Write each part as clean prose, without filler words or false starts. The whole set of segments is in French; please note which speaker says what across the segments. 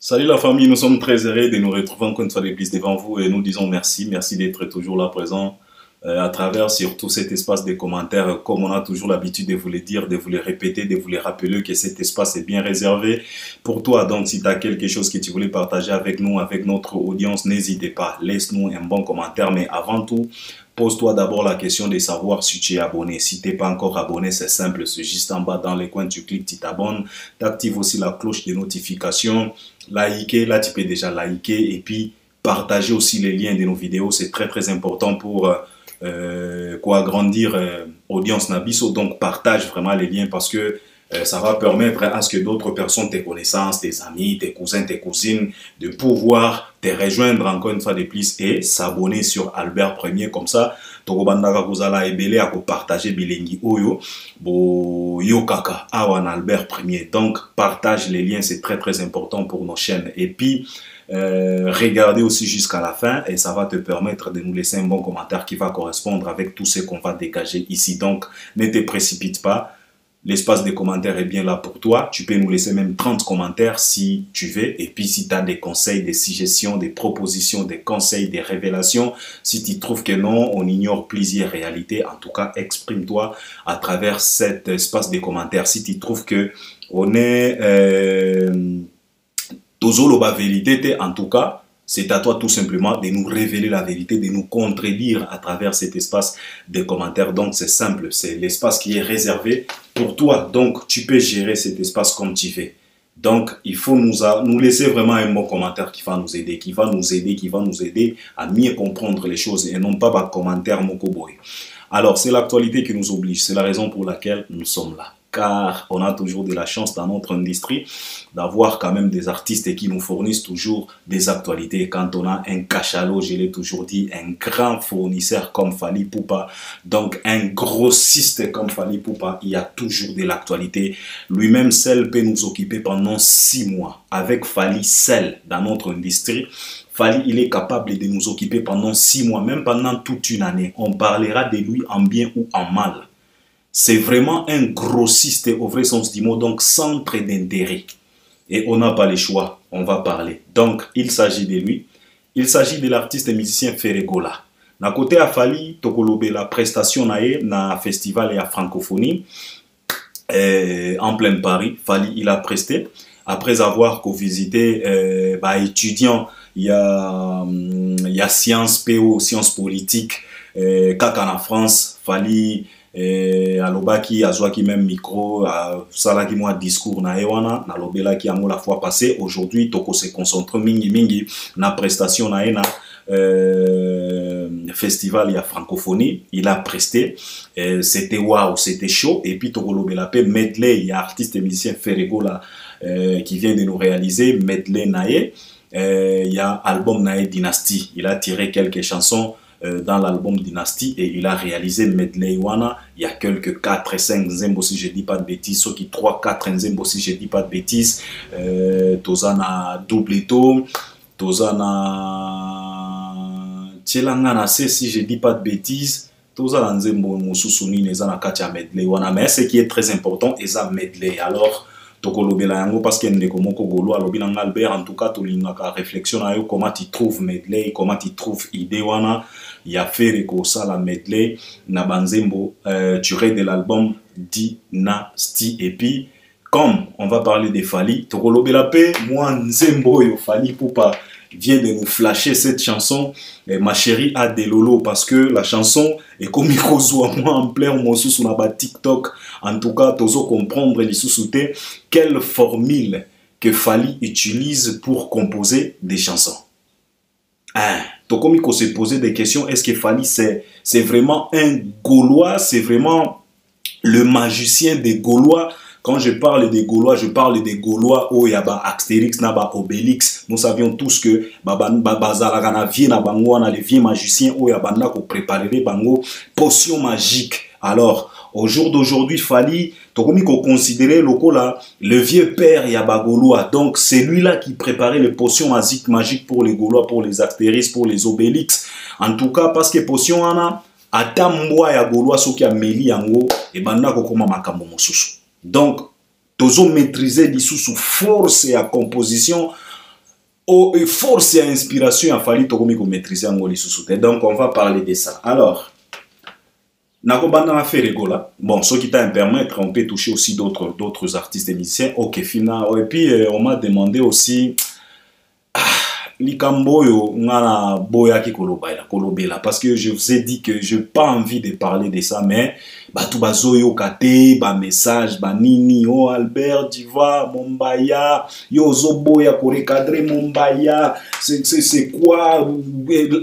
Speaker 1: Salut la famille, nous sommes très heureux de nous retrouver encore une fois de plus devant vous et nous disons merci, merci d'être toujours là présent à travers surtout cet espace de commentaires, comme on a toujours l'habitude de vous le dire, de vous le répéter, de vous le rappeler que cet espace est bien réservé pour toi. Donc si tu as quelque chose que tu voulais partager avec nous, avec notre audience, n'hésite pas, laisse-nous un bon commentaire, mais avant tout, pose-toi d'abord la question de savoir si tu es abonné. Si tu n'es pas encore abonné, c'est simple, c'est juste en bas dans les coins, tu cliques, tu t'abonnes, tu actives aussi la cloche de notification, liker, là tu peux déjà liker et puis partager aussi les liens de nos vidéos, c'est très important pour agrandir audience Nabiso. Donc partage vraiment les liens parce que ça va permettre à ce que d'autres personnes, tes connaissances, tes amis, tes cousins, tes cousines, de pouvoir te rejoindre encore une fois de plus et s'abonner sur Albert Premier. Comme ça, Tokobandaka Kozala Ebele à partager Bilengi Oyo, Bo Yokaka, Awan Albert Premier. Donc, partage les liens, c'est très important pour nos chaînes. Et puis, regardez aussi jusqu'à la fin et ça va te permettre de nous laisser un bon commentaire qui va correspondre avec tout ce qu'on va dégager ici. Donc, ne te précipite pas. L'espace des commentaires est bien là pour toi. Tu peux nous laisser même 30 commentaires si tu veux. Et puis, si tu as des conseils, des suggestions, des propositions, des conseils, des révélations, si tu trouves que non, on ignore plusieurs réalités, en tout cas, exprime-toi à travers cet espace des commentaires. Si tu trouves que on est la vérité, en tout cas, c'est à toi tout simplement de nous révéler la vérité, de nous contredire à travers cet espace de commentaires. Donc c'est simple, c'est l'espace qui est réservé pour toi. Donc tu peux gérer cet espace comme tu veux. Donc il faut nous laisser vraiment un bon commentaire qui va nous aider, qui va nous aider à mieux comprendre les choses et non pas par commentaire mokoboy. Alors c'est l'actualité qui nous oblige, c'est la raison pour laquelle nous sommes là. Car on a toujours de la chance dans notre industrie d'avoir quand même des artistes qui nous fournissent toujours des actualités. Quand on a un cachalot, je l'ai toujours dit, un grand fournisseur comme Fally Ipupa, donc un grossiste comme Fally Ipupa, il y a toujours de l'actualité. Lui-même seul peut nous occuper pendant 6 mois. Avec Fally seul dans notre industrie, Fally, il est capable de nous occuper pendant 6 mois, même pendant toute une année. On parlera de lui en bien ou en mal. C'est vraiment un grossiste au vrai sens du mot, donc centre d'intérêt. Et on n'a pas le choix, on va parler. Donc, il s'agit de lui. Il s'agit de l'artiste et musicien Ferregola. Na côté à Fally, Tokolobe la prestation na festival et à francophonie en plein Paris. Fally, il a presté. Après avoir visité étudiant, il y a Sciences PO, Sciences politiques, Kaka en France, Fally alobaki azwaki même micro salaki moi discours na ewana na lobelaki yango la fois passée. Aujourd'hui toko se concentre mingi na prestation na ena festival et à francophonie. Il a presté, c'était waouh, c'était chaud. Et puis toko lobela pe medley, il y a artiste et musicien Ferregola qui vient de nous réaliser medley nae. Il y a album nae Dynasty, il a tiré quelques chansons dans l'album Dynasty et il a réalisé medley wana. Il y a quelques 4 et 5 nzembo si je dis pas de bêtises, ceux qui 3 4 nzembo si je dis pas de bêtises. Tozana Doubleto, Tozana Tchelangana si je dis pas de bêtises. Tozana nzembo mususuni nezana katia medley wana, mais ce qui est très important est ça medley. Alors tokolobela yango parce que ndeko moko golo alobi na Albert, en tout cas tolingaka réflexion na yo comment tu trouves medley, comment tu trouves idée wana ya faire ko sala medley na banzembo tiré de l'album Dynasty. Et puis comme on va parler de Fally, tokolobela pe moi nzembo yo Fally Ipupa vient de nous flasher cette chanson Ma chérie a des lolos, parce que la chanson est comme moi en plein mosu sur ma TikTok. En tout cas, tozo comprendre les sous-soutés quelle formule que Fally utilise pour composer des chansons. Tokomiko se poser des questions. Est-ce que Fally c'est vraiment un Gaulois, c'est vraiment le magicien des Gaulois? Quand je parle des Gaulois, je parle des Gaulois où il y a Astérix, Obélix. Nous savions tous que les vieux magiciens où il y a préparer bango potion magique. Alors, au jour d'aujourd'hui, Fally, Tokomi qu'on considérait le vieux père Yaba Gaulois. Donc, c'est lui-là qui préparait les potions magiques pour les Gaulois, pour les Astérix, pour les Obélix. En tout cas, parce que potion ana, atamboa ya Gaulois, ceux qui a meli yango, et banda kokoma makambo mosusu. Donc, tozo maîtriser l'issue sous force et à composition oh, force et inspiration, il a fallu que maîtriser Angoli sous. Donc, on va parler de ça. Alors, Nakobanda a fait rigola. Bon, ce qui t'a permettre, on peut toucher aussi d'autres artistes et musiciens. Ok, fina. Et puis, on m'a demandé aussi. Likamboyo ngana boya ki kolobela parce que je vous ai dit que je n'ai pas envie de parler de ça mais batu bazoyo kate ba message ba nini oh Albert tu vois Mombaya yo zoboya ko recadrer Mombaya c'est quoi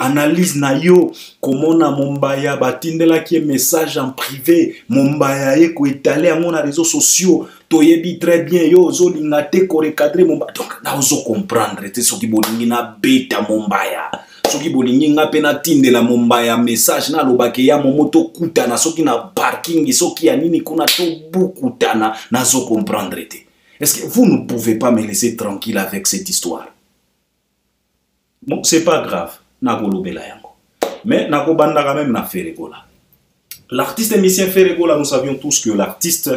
Speaker 1: analyse na yo comment na Mombaya batindela ki message en privé Mombaya e ko étaler à mon réseaux sociaux toyebi très bien yo zo lingate ko recadrer Mombaya donc na ozo comprendre te soki bolingi na beta Mombaya soki bolingi nga pena tindela Mombaya message na lobake ya momoto kutana soki na parking soki ya nini kuna to bukutana na zo comprendre te. Est-ce que vous ne pouvez pas me laisser tranquille avec cette histoire? Bon, c'est pas grave na kolobela yango mais na kobanda quand même na Ferregola. L'artiste musicien Ferregola, nous savions tous que l'artiste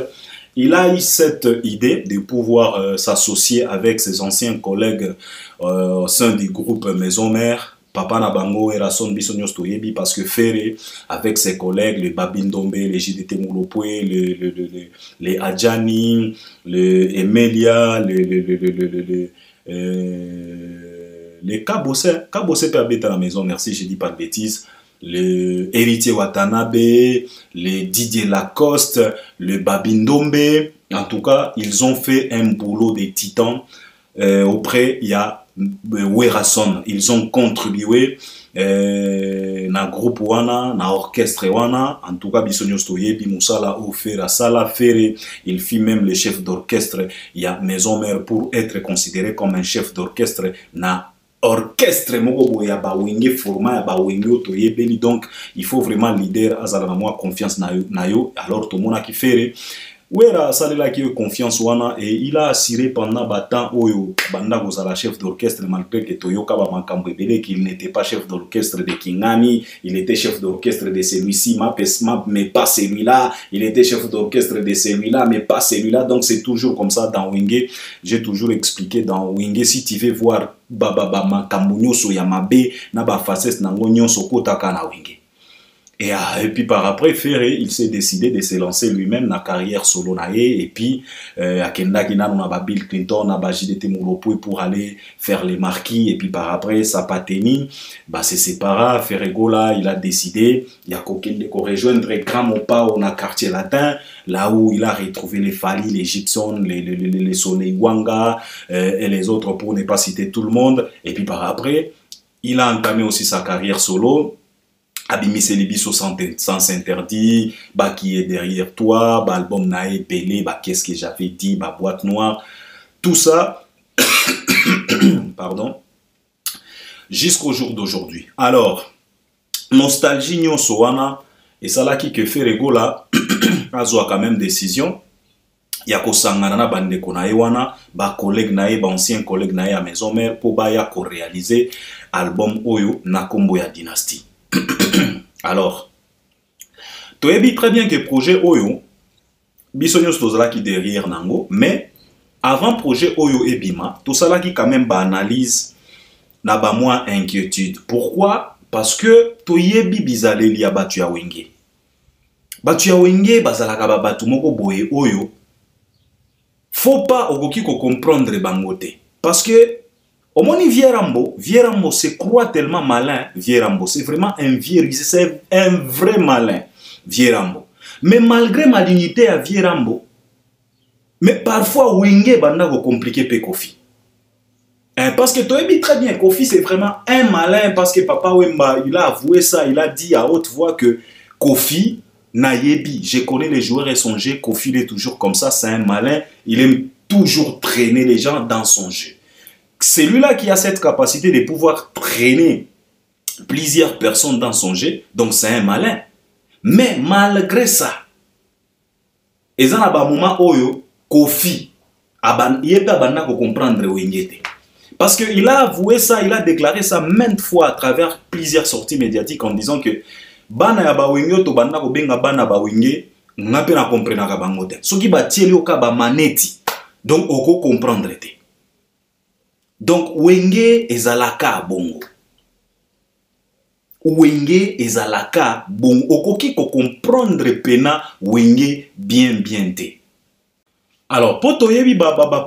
Speaker 1: il a eu cette idée de pouvoir s'associer avec ses anciens collègues au sein du groupe Maison Mère, Papa Nabango et Rasson Bissonios Toyebi, parce que Ferré, avec ses collègues, les Babindombe, les JDT Moulopwe, les Adjani, les Emelia, les Kabossé peut habiter à la maison, merci, je dis pas de bêtises. Le Héritier Watanabe, les Didier Lacoste, le Babindombe. En tout cas, ils ont fait un boulot de titans. Auprès, il y a Werason. Ils ont contribué na groupe wana, na orchestre wana. En tout cas, Bissonios Toyebi, Moussala, Ofera, Sala, Ferré. Il fit même le chef d'orchestre. Il y a Maison Mère pour être considéré comme un chef d'orchestre. Na orchestre moko ya ba wenge format ya ba wenge otoyebeli donc il faut vraiment leader azala na moi confiance na yo alors tout monde qui fait wera salela ki confiance wana et il a assuré pendant temps oyo banda kozala chef d'orchestre malgré que toyoka ba makambo ebele qu'il n'était pas chef d'orchestre de Kingani, il était chef d'orchestre de celui-ci mais pas celui-là, il était chef d'orchestre de celui-là mais pas celui-là, donc c'est toujours comme ça dans Wenge. J'ai toujours expliqué dans Wenge, si tu veux voir makambo nyonso ya mabe na ba facette nango nyonso kotaka na Wenge. Et puis par après, Ferré, il s'est décidé de se lancer lui-même dans la carrière solo nae. Et puis, à Kenda Kina, on a Bill Clinton, on a JDT Moulopoué pour aller faire les marquis. Et puis par après, Sapateni, c'est séparé. Ferregola, il a décidé, il y a de rejoindre Grand Mopa, on a quartier latin, là où il a retrouvé les Fali, les Gibson, les Soleil Wanga et les autres pour ne pas citer tout le monde. Et puis par après, il a entamé aussi sa carrière solo. Abimi Célibiso sans interdit, qui est derrière toi, album Nae Pelé, qu'est-ce que j'avais dit, boîte noire, tout ça, pardon, jusqu'au jour d'aujourd'hui. Alors, nostalgie nyon soana, et ça là qui que fait Ferregola, a quand même décision. Yako sangana bande konae wana, collègue nae, ancien collègue nae à Maison Mère, pour ko réaliser album Oyo Nakombo ya Dynastie. Alors, tu as dit très bien que le projet Oyo, Bissonios Tozala qui derrière Nango, mais avant projet Oyo et Bima, tout ça là qui quand même analyse n'a pas moins inquiétude. Pourquoi? Parce que tu y bizalé liya batu ya wenge. Batu ya wenge bazala ka batu moko boye Oyo. Faut pas okoki ko comprendre bangote. Parce que au moni Vierambo se croit tellement malin. Vierambo, c'est vraiment un vieux, c'est un vrai malin. Vierambo. Mais malgré ma dignité à Vierambo, mais parfois Wenge banda ko compliqué pe Kofi. Parce que tu as dit très bien, Kofi c'est vraiment un malin parce que Papa Wemba, il a avoué ça, il a dit à haute voix que Kofi Nayebi, je connais les joueurs et son jeu, Kofi il est toujours comme ça, c'est un malin, il aime toujours traîner les gens dans son jeu. C'est lui-là qui a cette capacité de pouvoir traîner plusieurs personnes dans son jeu, donc c'est un malin. Mais malgré ça, il y a un moment où Kofi, il n'est pas comprendre Wengete. Parce qu'il a avoué ça, il a déclaré ça maintes fois à travers plusieurs sorties médiatiques en disant que Bana ya ba Wenge to banda ko benga bana ba Wenge, ngape na comprendre ka bangote. Soki ba tieli oka ba maneti. Donc oko comprendre te. Donc wenge ezalaka bongo. Wenge ezalaka bongo. Okoki ko comprendre pena wenge bien te. Alors, pour toyebi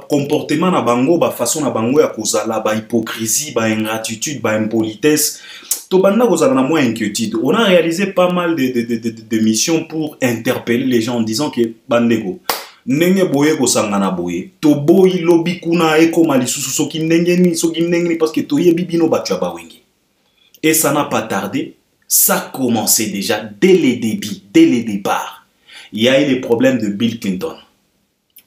Speaker 1: comportement na bango, façon na bango ya kozala, hypocrisie, ingratitude, impolitesse, to banda kozala na moins inquiétude. On a réalisé pas mal de missions pour interpeller les gens en disant que bandeko nenge boye ko sangana boye, to boyi lobi kuna eko malisusu soki nenge parce que toyebi bino batwa ba wenge. Et ça n'a pas tardé, ça a commencé déjà dès les débuts, dès les départs. Il y a eu les problèmes de Bill Clinton.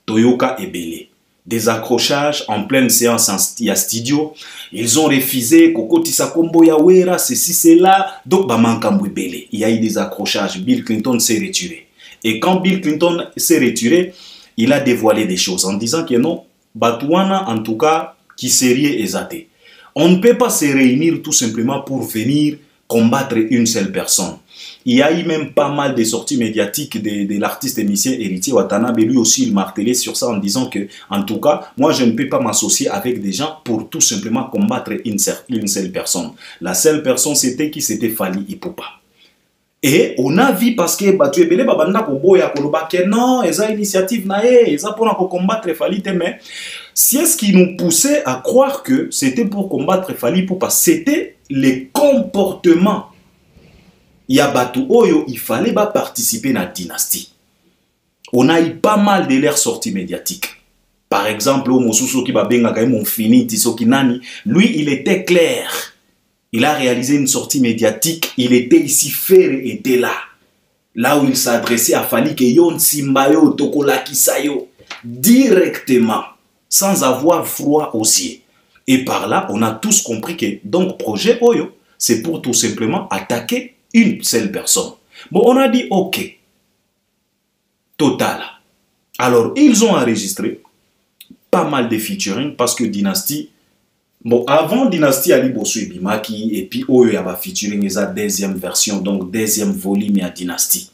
Speaker 1: Toyoka et Belé. Des accrochages en pleine séance à studio. Ils ont refusé. Kokoti Sakombo Yawera, ceci, c'est là. Donc, Bamankambu Belé. Il y a eu des accrochages. Bill Clinton s'est retiré. Et quand Bill Clinton s'est retiré, il a dévoilé des choses en disant que non, Batouana, en tout cas, qui serait exaté. On ne peut pas se réunir tout simplement pour venir combattre une seule personne. Il y a eu même pas mal de sorties médiatiques de l'artiste émissien Héritier Watanabe. Lui aussi, il martelait sur ça en disant que, en tout cas, moi, je ne peux pas m'associer avec des gens pour tout simplement combattre une seule personne. La seule personne, c'était qui? C'était Fally Ipupa. Et on a vu parce que tu es belé babanda ko boya ko lobake non, eza initiative na eza pour combattre Fally te, mais c'est ce qui nous poussait à croire que c'était pour combattre Fally Ipupa. C'était les comportements. Il y a Batu Oyo, il fallait pas participer à la dynastie. On a eu pas mal de leurs sorties médiatiques. Par exemple, lui, il était clair. Il a réalisé une sortie médiatique. Il était ici, Ferré était là. Là où il s'adressait à Fally Keyon, Simbayo, Tokola Kisayo, directement, sans avoir froid aux yeux. Et par là, on a tous compris que, donc, projet Oyo, c'est pour tout simplement attaquer une seule personne. Bon, on a dit ok. Total. Alors, ils ont enregistré pas mal de featuring parce que Dynasty, bon, avant Dynasty, Ali Bosso et Bimaki, et puis Oyo Yaba featuring, ils ont deuxième version, donc deuxième volume à Dynasty.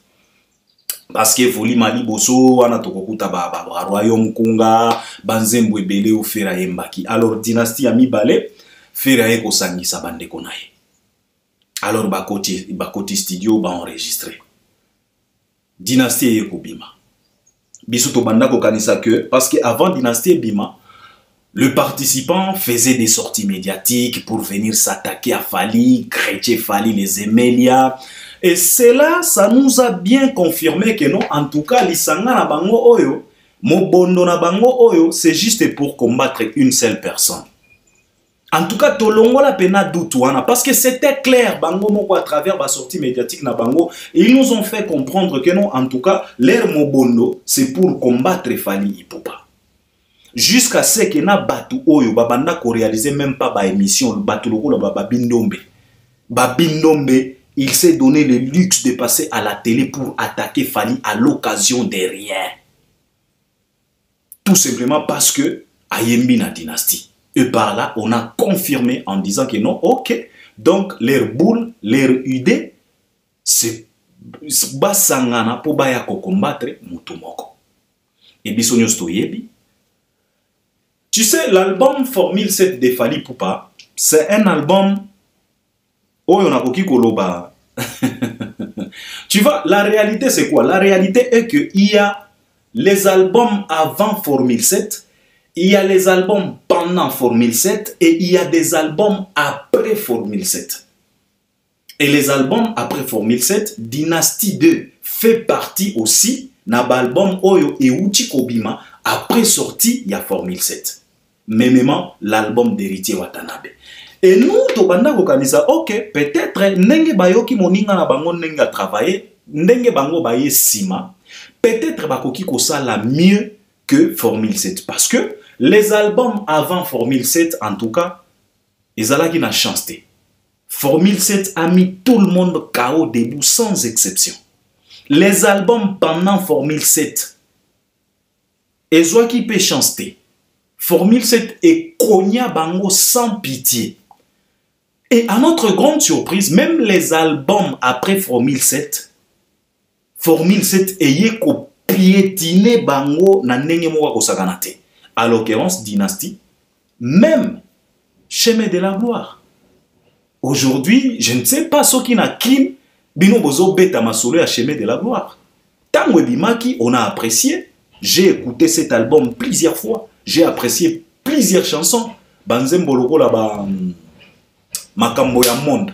Speaker 1: Parce que volume Ali Bosso, Anatokokuta Baba, Royaume Kunga, Banzembo Ebele ou Feraye Mbaki. Alors, Dynasty a mis balai, Feraye Kosangi Sabande Konaye. Alors, Bakoti Studio va enregistrer. Dynasty et Kobima. Bisoto Bandako Kanisa que, parce qu'avant Dynasty et Bima, le participant faisait des sorties médiatiques pour venir s'attaquer à Fally, critiquer Fally, les Emelia. Et cela, ça nous a bien confirmé que non, en tout cas, l'Isanga na bango oyo, Mobondo na bango oyo, c'est juste pour combattre une seule personne. En tout cas, Tolongo la pena doutouana parce que c'était clair, bango moko à travers la sortie médiatique na bango, et ils nous ont fait comprendre que non, en tout cas, l'air Mobondo, c'est pour combattre Fally Ipupa. Jusqu'à ce que na batu oyo, babanda ko réaliser même pas ba émission, batu loko la babindombe. Babindombe, il s'est donné le luxe de passer à la télé pour attaquer Fally à l'occasion de rien. Tout simplement parce que Ayembi na dynastie. Et par là, on a confirmé en disant que non, ok. Donc, leur boule, leur idée, c'est basangana pour bayako combattre Mutumoko. Et bisogno stoyebi. Tu sais, l'album Formule 7 de Fally Ipupa, c'est un album où on a koki koloba. Tu vois, la réalité c'est quoi? La réalité est qu'il y a les albums avant Formule 7, il y a les albums pendant Formule 7 et il y a des albums après Formule 7. Et les albums après Formule 7, Dynasty 2 fait partie aussi d'un album Oyo et Uchi Kobima après sortie, il y a Formule 7. Même l'album d'Héritier Watanabe. Et nous, Tobanda Kokanisa, ok, peut-être Nenge Bayoki Moninga na bango Nenga travailler, Nenge Bango Baye Sima, peut-être Bakoki Kosala mieux que Formule 7. Parce que les albums avant Formule 7, en tout cas, ils ont la chance. Formule 7 a mis tout le monde KO debout sans exception. Les albums pendant Formule 7, ils ont qui peut chanter. Formule 7 est Konya Bango sans pitié. Et à notre grande surprise, même les albums après Formule 7 ayé ko piétiner Bango na nenge moka kosakanate. À l'occurrence, Dynasty, même chemin de la gloire. Aujourd'hui, je ne sais pas ce qui n'a qu'une, bino bozo beta masolo à chemin de la gloire. Tango Bimaki, on a apprécié. J'ai écouté cet album plusieurs fois. J'ai apprécié plusieurs chansons. Banzem boloko la ba makambo ya monde.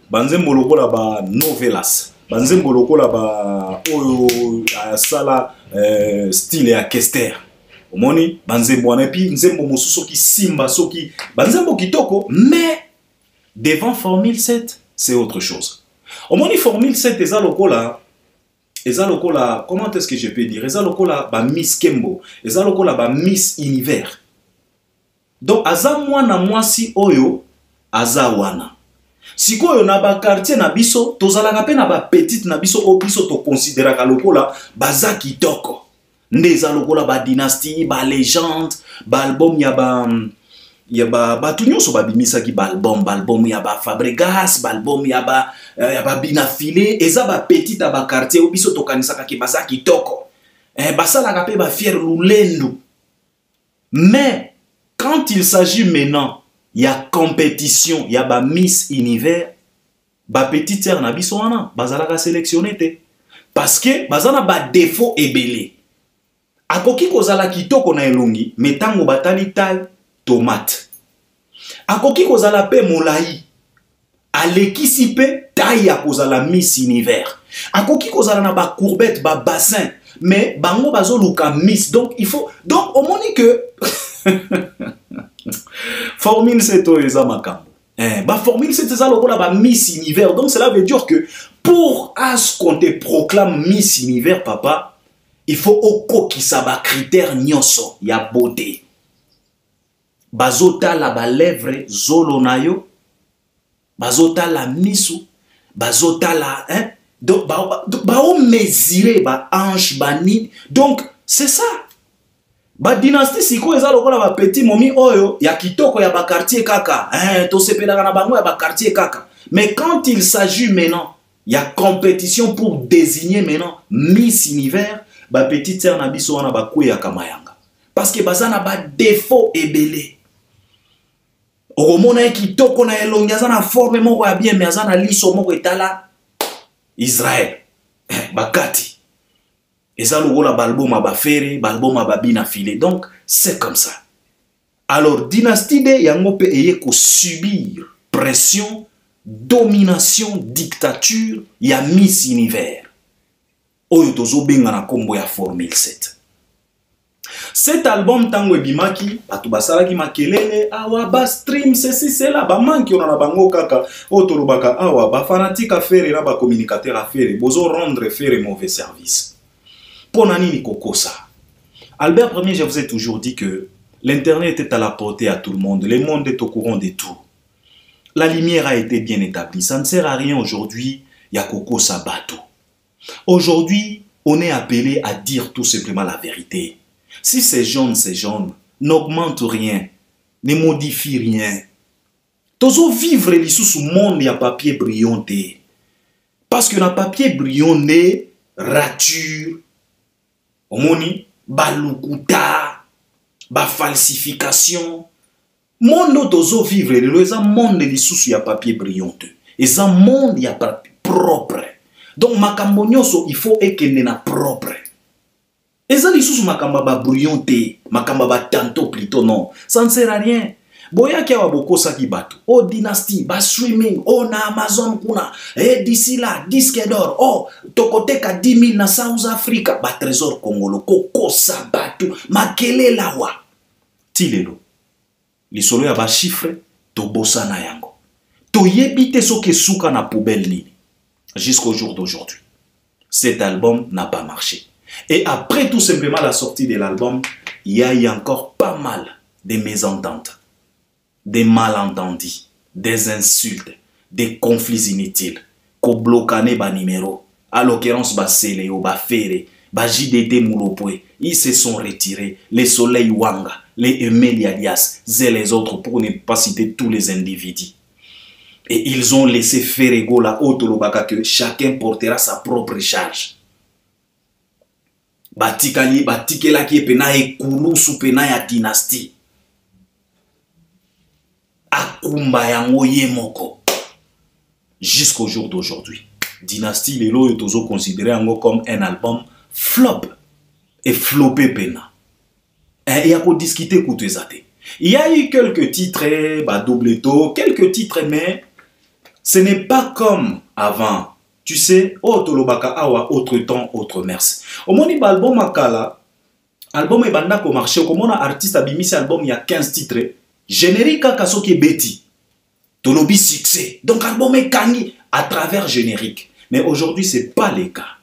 Speaker 1: Banzem boloko la ba novelas. Banzem boloko la ba oyo sala style ya Kester. Omoni banzembo wana puis nzembo mosusu ki simba soki banzembo kitoko, mais devant Formule 7, c'est autre chose. Omoni Formule 7 eza lokola, comment est-ce que je peux dire, eza lokola ba Miss Kembo, eza lokola ba Miss Univers. Donc aza mwana mwasi oyo aza wana. Sikoyo na ba quartier na biso tozalaka pe na ba petite na biso o biso to considéraka lokola baza kitoko. Ndeza lokola ba dynastie, ba légende, ba album ya ba tunyoso ba bimisa ki ba album ya ba Fabregas, ba album ya ba Binafile, eza ba petite ba quartier o biso to kanisaka ki baza kitoko. Basalaka pe ba fier lulendo. Mais quand il s'agit maintenant, il y a compétition, il y a ba Miss Univers, ba petite sœur na biso wana, bazalaka sélectionné te. Parce que bazana ba défaut ebele. Akoki kozala kitoko na elongi, metango batali taille tomate. Akoki kozala pe molai, alekisi pe taille ya kozala Miss Univers. Akoki kozala na ba courbette, ba bassin, mais bango bazo luka Miss. Donc il faut, donc on moni que Formule 7 eza makambo. Ba Formule 7 eza lokola ba Miss Univers. Donc cela veut dire que pour as qu'on te proclame Miss Univers, papa, il faut oko ki sa ba critère nyonso ya beauté. Bazota la ba lèvre zolo nayo, bazota la misu, bazota la donc ba o mesurer ba hanche bani. Donc c'est ça. Ba dynastie siko eza lokola ba petit momi oyo ya kitoko ya ba quartier kaka. To sepelaka na bango ya ba quartier kaka. Mais quand il s'agit maintenant, il y a compétition pour désigner maintenant Miss Univers. Ba petite sœur na biso wana ba kwe ya kamayanga parce que bazana ba défaut ebele okomona kitoko na elongi azana forme moko ya bien mais azana liso moko etala Israël bakati eza lokola balboma ba fere balboma ba Binafile. Donc c'est comme ça. Alors dynastie de yango pe eye ko subir pression, domination, dictature ya Miss Univers. Oyo tozo benga na kombo ya Formule 7. Cet album tango ebimaki, batu basalaki makelele, awa ba stream ceci cela, ba manki ona na bango kaka, otolobaka awa ba fanatique affaire na ba communicateur affaire, bozo rendre faire mauvais service. Pona nini kokosa. Albert Ier, je vous ai toujours dit que l'internet est à la portée à tout le monde, le monde est au courant de tout. La lumière a été bien établie, ça ne sert à rien aujourd'hui, ya kokosa bateau. Aujourd'hui, on est appelé à dire tout simplement la vérité. Si c'est jaune, n'augmente rien, ne modifie rien. Tozo vivre les sous monde y a papier brillant. Parce que le papier brillant est rature, omoni, balukuta, ba falsification. Monde tozo vivre les monde les sous y a papier brillant. Et ça monde y a papier propre. Donc makambo nyonso il faut ekende na propre. Eza lisusu makamba ba brouillonté, makamba ba tanto plutôt non. Ça ne sert à rien. Boya kia waboko saki bato. Oh dynastie, ba streaming, oh na Amazon kuna. D'ici là, disque d'or. Oh, tokoteka 10 000 na South Africa. Ba trésor congolo, koko sa bato. Makele lawa. Tilelo. Lisolo ya ba chiffre, to bossa na yango. To yebite soke suka na poubelle nini. Jusqu'au jour d'aujourd'hui. Cet album n'a pas marché. Et après tout simplement la sortie de l'album, il y a eu encore pas mal de mésententes, des malentendus, des insultes, des conflits inutiles, qu'on blocane ba numéro, à l'occurrence ba Seleo, ba Fere, ba JDT Moulopoué, ils se sont retirés, les Soleil Wanga, les Emeli Alias, et les autres pour ne pas citer tous les individus. Et ils ont laissé faire ego la Otolobaka que chacun portera sa propre charge. Batikali, batikela ki pena e kulu sou pena ya dynastie. akumba yango ye moko. Jusqu'au jour d'aujourd'hui. Dynasty lelo est toujours considéré comme un album flop et flopé pena. Et il y a qu'à discuter côté zate. Il y a eu quelques titres, doubleto, quelques titres, mais ce n'est pas comme avant. Tu sais, autre lobaka awa, autre temps, autre mers. Au moment où album akala, album est banda ko marché, comme on a artiste abimisi album il y a 15 titres, générique kasoki beti, tolobi succès. Donc album est kangi à travers générique. Mais aujourd'hui, c'est pas le cas.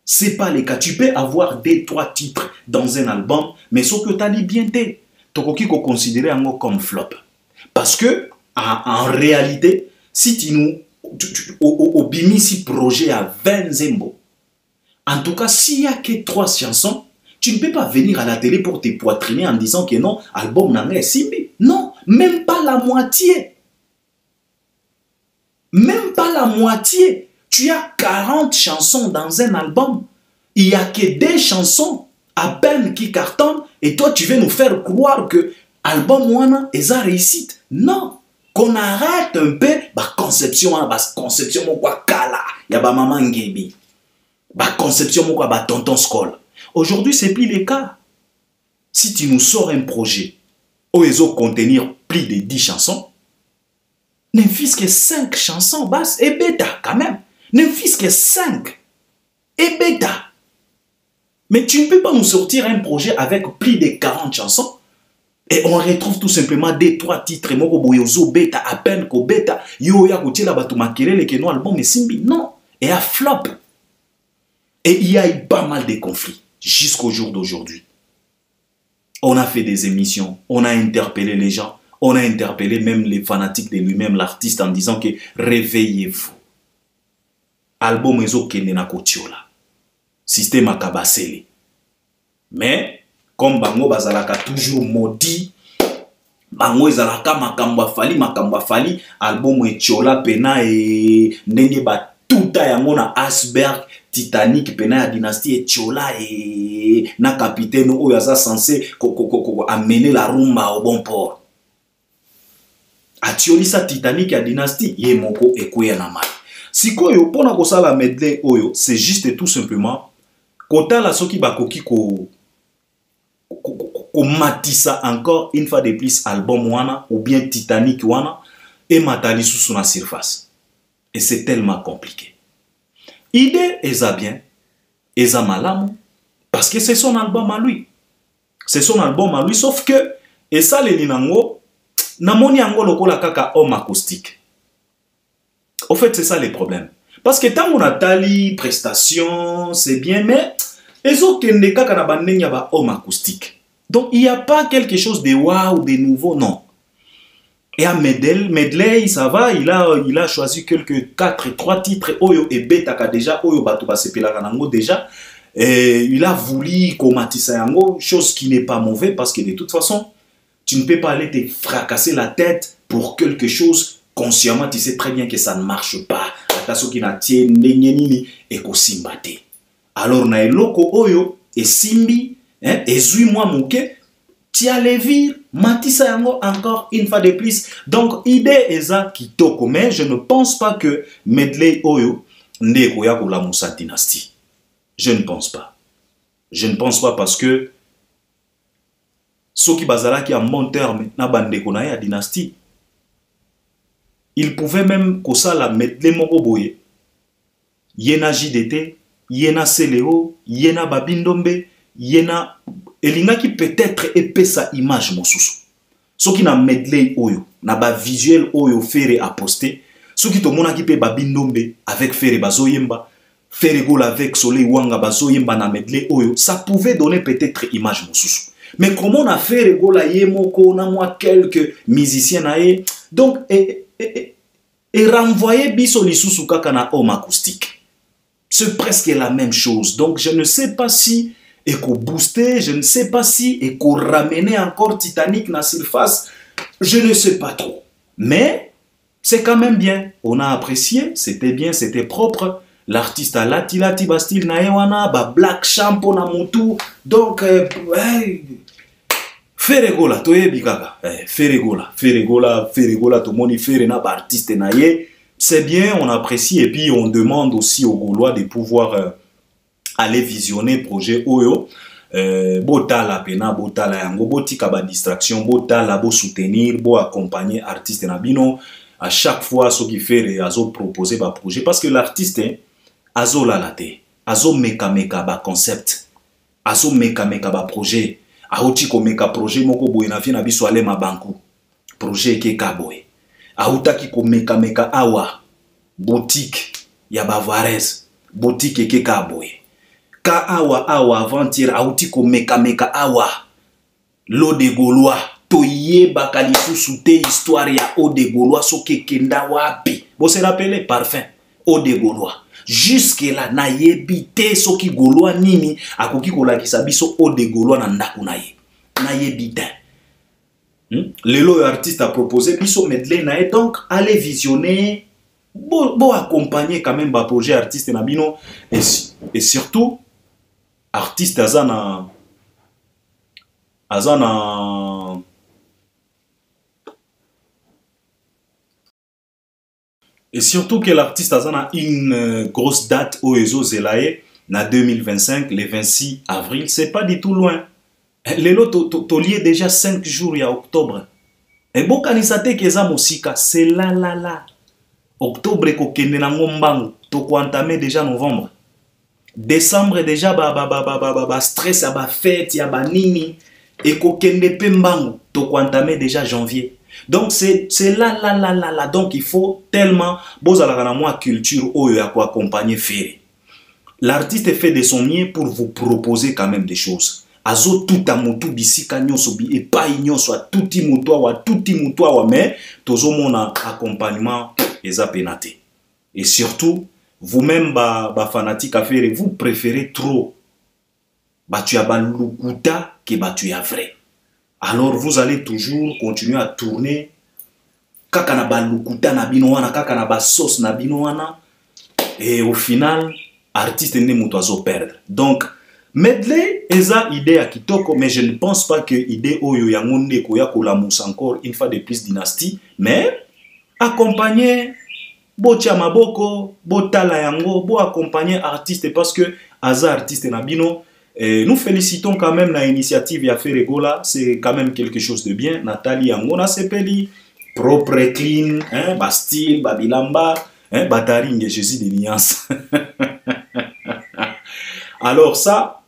Speaker 1: C'est pas le cas. Tu peux avoir des 3 titres dans un album, mais ce que tu as dit bien, tu peux considérer comme flop. Parce que, en réalité, si tu nous au bimisi projet à 20 zembo, en tout cas, s'il n'y a que 3 chansons, tu ne peux pas venir à la télé pour te poitriner en disant que non, album n'a rien simbi. Non, même pas la moitié. Même pas la moitié. Tu as 40 chansons dans un album. Il n'y a que 2 chansons à peine qui cartonnent. Et toi, tu veux nous faire croire que l'album wana est sa réussite. Non. Qu'on arrête un peu la conception. La conception quoi kala. Il y a ba maman ngebi. La conception quoi ba tonton skol. Aujourd'hui, c'est plus le cas. Si tu nous sors un projet où ils ont contenir plus de 10 chansons, ne fût-ce que 5 chansons basses et bêta quand même. Ne fût-ce que 5 et bêta. Mais tu ne peux pas nous sortir un projet avec plus de 40 chansons et on retrouve tout simplement des 3 titres. Bêta, à peine que bêta, yo ya koutier la batou makelele que non album est simbi. Non. Et à flop. Et il y a eu pas mal de conflits jusqu'au jour d'aujourd'hui. On a fait des émissions, on a interpellé les gens, on a interpellé même les fanatiques de lui-même, l'artiste, en disant que réveillez-vous. Album ezo kende na kotiola. Système akabasele. Mais, comme bango bazalaka toujours maudit, bango ezalaka makambo fali, album etiola pena et ndenge ba tuta yango na iceberg, Titanic pena ya dynastie etiola et na capitaine oyo aza censé amener la rumba au bon port. Atiolisa Titanic ya dynastie ye moko ekweya na mal. Sikoyo pona kosala medley oyo, c'est juste et tout simplement kota la soki bakoki ko matisa encore une fois de plus album wana ou bien Titanic wana et matali sous la surface. Et c'est tellement compliqué. Idée eza bien, eza malamu parce que c'est son album à lui. C'est son album à lui sauf que et ça les linango namoni ango lokola kaka homme acoustique. Au fait, c'est ça les problèmes. Parce que tant qu'on a tali, prestation, c'est bien, mais les autres qui ba homme acoustique. Donc, il n'y a pas quelque chose de waouh, de nouveau, non. Et à Medley, ça va, il a choisi quelques 3 titres, Oyo et Beta, déjà, Oyo Batuba Sepelaranango, déjà. Et il a voulu comatisa yango, chose qui n'est pas mauvaise, parce que de toute façon, tu ne peux pas aller te fracasser la tête pour quelque chose. Consciemment, tu sais très bien que ça ne marche pas. Alors, na eloko oyo, et simbi, et zui moi mouke, tu as les vire, matissa yango encore une fois de plus. Donc, idée eza kitoko, mais je ne pense pas que medley oyo, nde koya ko la Moussa dynastie. Je ne pense pas. Je ne pense pas parce que, ceux qui bazala qui a bon terme, na bande ko na ya dynastie, il pouvait même kosala medley moko boye. Yena JDT, yena Seleo, yena Babindombe, yena elinga qui peut-être épais sa image mosusu. Ce qui na medley oyo, na ba visuel oyo faire à poster, ce qui to mona qui peut Babindombe avec faire bazoyemba, faire gol avec Soleil Wanga bazoyemba na medley oyo, ça pouvait donner peut-être image mosusu. Mais comment on a fait gol à yemoko na moi quelques musiciens na ye, donc et renvoyer biso lisusu kaka na homme acoustique. C'est presque la même chose. Donc je ne sais pas si et qu'on booster, je ne sais pas si et qu'on ramener encore Titanic na surface, je ne sais pas trop. Mais c'est quand même bien. On a apprécié, c'était bien, c'était propre. L'artiste a lati bastil na ewana, ba black shampoo na mutu. Donc Feregola, toyebi kaka. Feregola, tout le monde fait na ba artiste na ye. C'est bien, on apprécie et puis on demande aussi aux Gaulois de pouvoir aller visionner projet Oyo. Botala pena, botala yango, botika ba distraction, botala bo soutenir, bo accompagner artiste na bino. À chaque fois, ce qui fait azo proposer ba projet parce que l'artiste azo la late, azo meka ba concept, azo meka ba projet. Aouti ko meka projet moko boye na vie na biso ale mabanku projet ke kaboye aouta ki ko meka awa boutique ya Bavarese boutique ke kaboye ka awa avant-hier aouti ko meka awa l'eau de Gaulois toye bakali soute histoire ya eau de Gaulois so ke kenda wapi bo se rappelez parfum eau de Gaulois jusque là na yebite soki Gaulois nini akoki kolakisa biso eau de Gaulois na ndako na ye na yebite lelo artiste a proposé biso medley na ye donc allez visionner bo accompagner quand même ba projet artiste na bino et surtout artiste azana et surtout que l'artiste a une grosse date au Ezo Zelaye, na 2025, le 26 avril. C'est pas du tout loin. Lelo to lié déjà 5 jours, il y a octobre. Et bon, quand il s'attend que ça musika, c'est là. Octobre, ko kende na ngombangu, to ko entamé déjà novembre. Décembre déjà stress, ba fête, ya ba nini, et ko kende pembangu, to ko entamé déjà janvier. Donc c'est là. Donc il faut tellement moi culture ou à quoi accompagner faire. L'artiste fait de son mieux pour vous proposer quand même des choses. Azo tout à motu bisika nyonso bi et pas nyonso a touti mutoa wa mais tozo mon accompagnement eza penate. Et surtout vous-même ba fanatique à faire vous préférez trop tu as balukuta que tu as vrai. Alors vous allez toujours continuer à tourner kaka na balukuta na bino wana kaka na ba sauce na bino wana et au final artiste ne muto azo perdre. Donc medley eza idée à kitoko mais je ne pense pas que idée oyo yango ndeko ya kolamusa encore une fois de plus dynastie mais accompagner botia maboko botala yango bo accompagner artiste parce que aza artiste na bino. Et nous félicitons quand même l'initiative ya Feregola, c'est quand même quelque chose de bien. Nathalie Angona Sepeli, propre et clean, hein, Bastille, Babilamba, hein, Bataring et Jésus des Niances. Alors ça,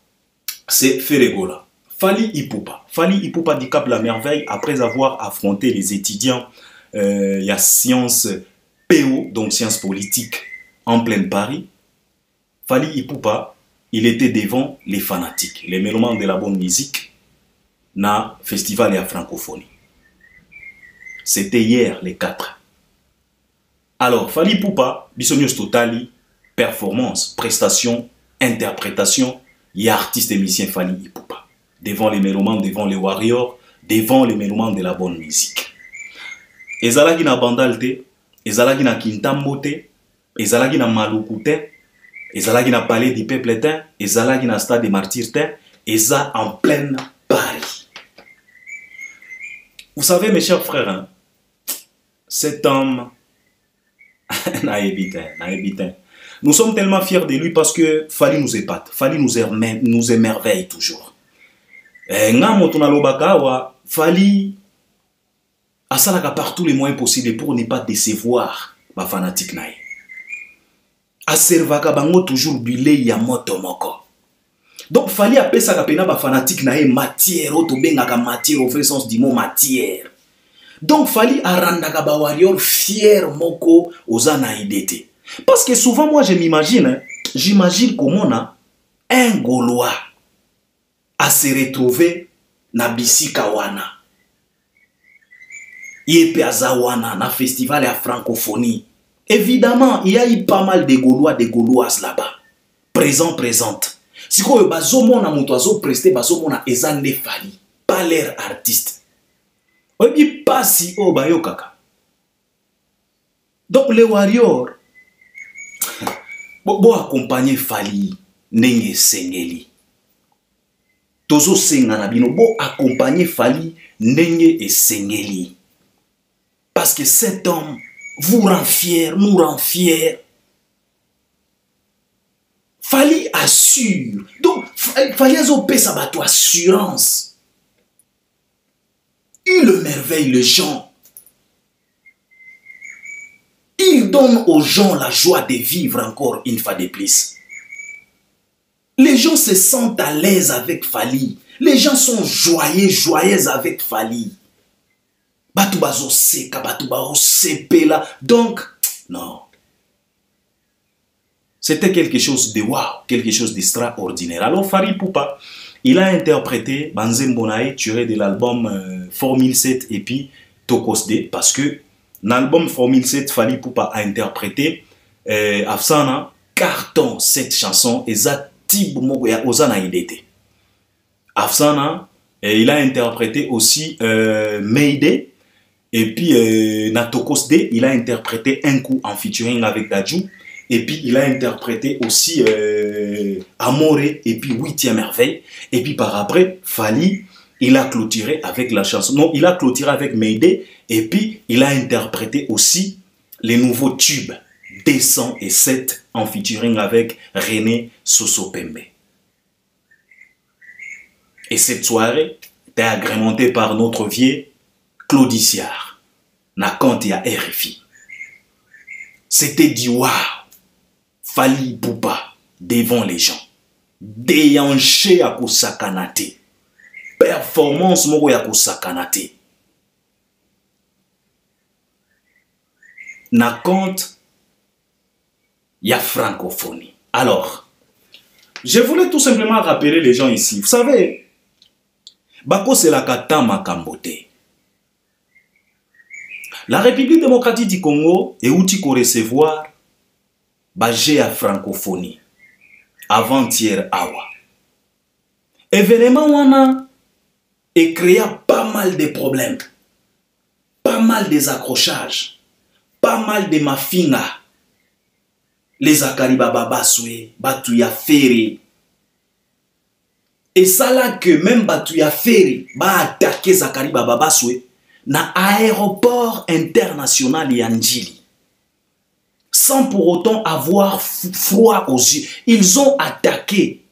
Speaker 1: c'est Feregola. Fally Ipupa du Cap la Merveille, après avoir affronté les étudiants, il y a sciences PO, donc sciences politiques, en plein Paris. Fally Ipupa, il était devant les fanatiques, les mélomanes de la bonne musique, na festival et à francophonie. C'était hier, les 4. Alors, Fally Ipupa, Bisonios Totali, performance, prestation, interprétation, il y a artiste et musicien Fally Ipupa. Devant les mélomanes, devant les warriors, devant les mélomanes de la bonne musique. Ezalagi na bandalte, ezalagi na kintambote, ezalagi na malukute, ezalagi na palais du peuple éteint, ezalagi na stade des martyrs teint, eza en pleine Paris. Vous savez mes chers frères, hein, cet homme, nous sommes tellement fiers de lui parce que Fally nous épate, Fally nous émerveille toujours. Fally asalaka par tous les moyens possibles pour ne pas décevoir ma fanatique naïe. Aservaka bango toujours bilei ya moto moko. Donc Fally apesaka pena ba fanatique naïe matière oto bengaka matière au vrai sens du mot matière. Donc Fally arandaka ba warrior fier moko ozana idete. Parce que souvent moi je m'imagine, hein, j'imagine comment un Gaulois à se retrouver na bisika wana. Yepe azawana na festival à francophonie. Évidemment, il y a eu pas mal de Gaulois, de Gauloises là-bas. Présente. Si vous avez bazomona mutoazo presté, bazomona ezande Fally. Pas l'air artiste. Obi pas si obayo kaka. Donc les warriors, bo accompagner Fally, nenge sengeli. tozo senga na bino bo accompagner Fally ndenge et sengeli. Parce que cet homme vous rend fier, nous rend fiers. Fally assure. Donc, Fally a sa bateau assurance. Il merveille les gens. Il donne aux gens la joie de vivre encore une fois de plus. Les gens se sentent à l'aise avec Fally. Les gens sont joyeux avec Fally. Batou bazo seka, batou bazo sepela. Donc, non. C'était quelque chose de waouh, quelque chose d'extraordinaire. Alors, Fally Ipupa, il a interprété Banzembonae tiré de l'album Formule 7 et puis Tokosde, parce que l'album Formule 7, Fally Ipupa a interprété Afsana, carton cette chanson, et Zatib Mogoya Ozana Idete. Afsana, il a interprété aussi Mayday, et puis Natokosde, il a interprété un coup en featuring avec Dadju. Et puis, il a interprété aussi Amore et puis 8e merveille. Et puis, par après, Fally, il a clôturé avec la chanson. Non, il a clôturé avec Mayday. Et puis, il a interprété aussi les nouveaux tubes 207 en featuring avec René Sosopembe. Et cette soirée était agrémentée par notre vieux Claudiciard. Nakante à RFI. C'était du waouh. Fally Ipupa devant les gens. Déhanché à Kosakanate. Performance moko ya Kosakanate. Na compte ya francophonie. Alors, je voulais tout simplement rappeler les gens ici. Vous savez, Bako c'est la kata makambote. La République démocratique du Congo est outil qu'on recevoir Bagé à francophonie avant-hier awa. Événement wana et créa pas mal de problèmes, pas mal des accrochages, pas mal de mafinga. Les Zakari Baba Baswe, Batouya Ferry. Et ça là que même Batouya Ferry va attaquer Zakari Baba Baswe na aéroport international Yandjili. Sans pour autant avoir froid aux yeux. Ils ont attaqué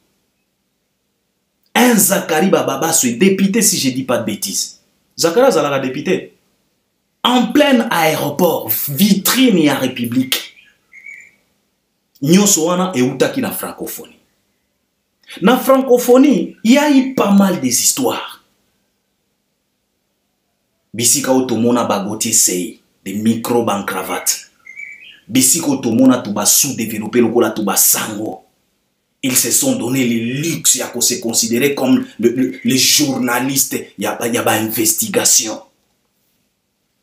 Speaker 1: un Zakari Baba Baswe, député si je ne dis pas de bêtises. Zakari Zalaga député. En plein aéroport, vitrine et à République. Nyosoana et Outaki na francophonie. Na francophonie, il y a eu pas mal des histoires. Bisika Otomona Bagotier Sei, des microbes en cravate. Bisiko Tomona Touba sous-développé le Kola Touba Sango. Ils se sont donné le luxe à se considérer comme les journalistes. Il y a investigation.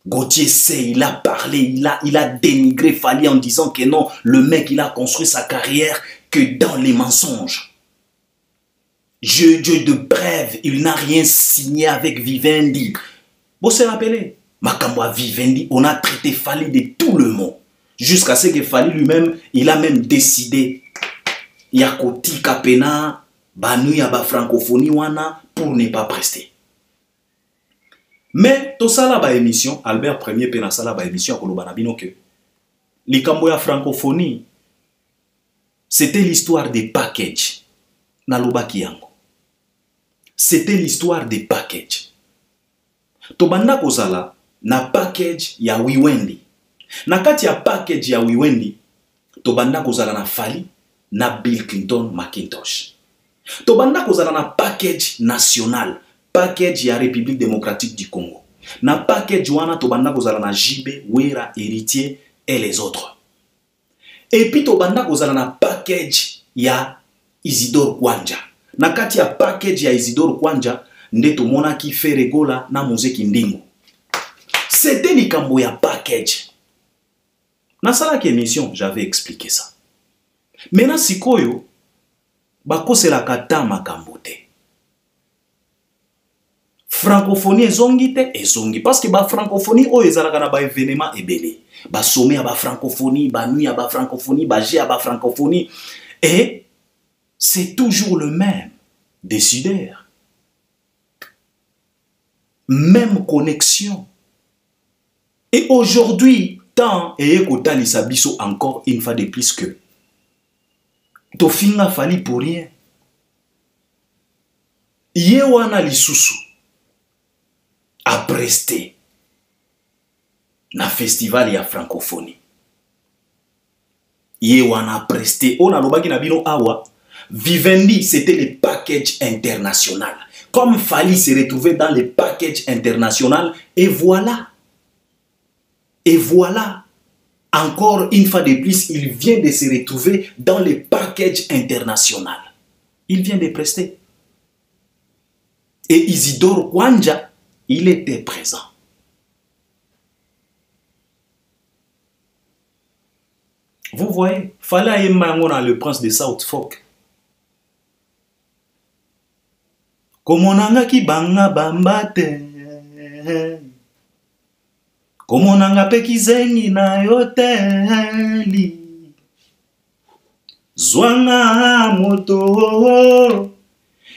Speaker 1: Gauthier Sey, il a parlé, il a dénigré Fally en disant que non, le mec il a construit sa carrière que dans les mensonges. Dieu de brève, il n'a rien signé avec Vivendi. Vous se rappelez, Makamwa Vivendi, on a traité Fally de tout le monde. Jusqu'à ce que Fally lui-même, il a même décidé Yakoti Kapena, Banu Yaba francophonie wana pour ne pas prester. Mais tout ça là, émission, Albert Premier Penasala ba émission à Kolobanabino que l'Ikamboya francophonie, c'était l'histoire des packages. Naloba Kiyango. C'était l'histoire des packages. Tobanda Kozala, na package ya Wiwendi. Na kati ya package ya Wiwendi, Tobanda Kozala na Fally, na Bill Clinton Macintosh. Tobanda Kozala na package national, package ya République démocratique du Congo. Na package wana Tobanda Kozala na Jibe, Wera, Héritier et les autres. Et puis Tobanda Kozala na package ya Isidore Kwanja. Na kati ya package ya Isidore Kwanja, nde tomona ki Feregola na Muzeki Ndingo. C'était likambo ya package. Na sala ki émission, j'avais expliqué ça. Maintenant sikoyo bako c'est la kata makambote. Francophonie ezongite ezongi parce que ba francophonie o ezalaka na ba événement ebele. Ba sommet à ba francophonie, ba nuit à ba francophonie, ba jeu à ba francophonie et c'est toujours le même décideur. même connexion. Et aujourd'hui, tant et Kotali Sabiso encore une fois de plus que Tofinga fali pour rien. Yewana lisusu a presté na festival ya francophonie. Yewana a presté. On a lobaki na bino awa. Vivendi, c'était le package international. Comme Fali se retrouvait dans le package international, et voilà. Et voilà. Encore une fois de plus, il vient de se retrouver dans le package international. Il vient de prester. Et Isidore Kwanja, il était présent. Vous voyez, Fala Emmanuel, le prince de South Fork. Komonanga ki banga bambate. Komonanga pe kizengi na yoteli. Zwanga moto.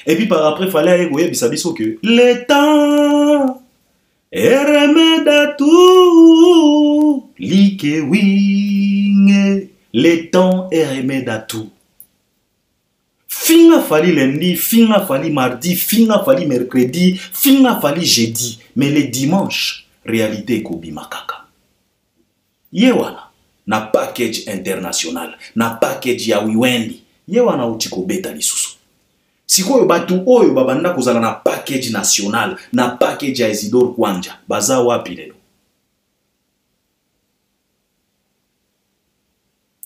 Speaker 1: Et puis par après, fallait aller goyer bisabiso que le temps est remède à tout. Like wing. Le temps est remède à tout. Finga fali lundi, finga fali mardi, finga fali mercredi, finga fali jeudi. Mais le dimanche, réalité kobi makaka. Yewana, na package international, na package ya wiwendi. Yewana utiko beta lisusu. Sikoyo batu oyo babanda kozala na package national, na package ya Isidore Kwanja. Baza wapi lelo?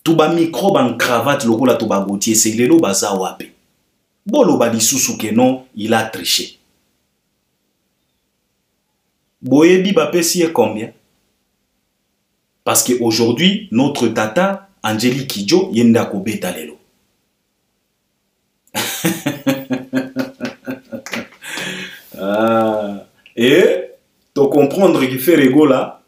Speaker 1: Tuba micro ban cravate lokola tuba gotier c'est lelo baza wapi. Bolo ba lisusu ke non, il a triché. Boyebi ba pesi e combien? Parce que aujourd'hui notre tata Angélique Kidjo yenda ko beta lelo. Et to comprendre qu'il fait Regola,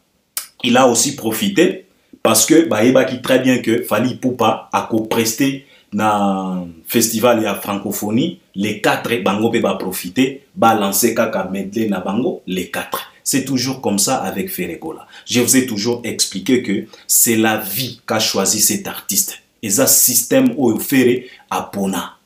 Speaker 1: il a aussi profité. Parce que Baïba qui très bien que Fali Poupa a co-presté dans le festival ya francophonie, les 4 bango peut profiter, balancer kaka medley na bango, les 4. C'est toujours comme ça avec Ferregola. Je vous ai toujours expliqué que c'est la vie qu'a choisi cet artiste. Et ça système au ferré à Pona.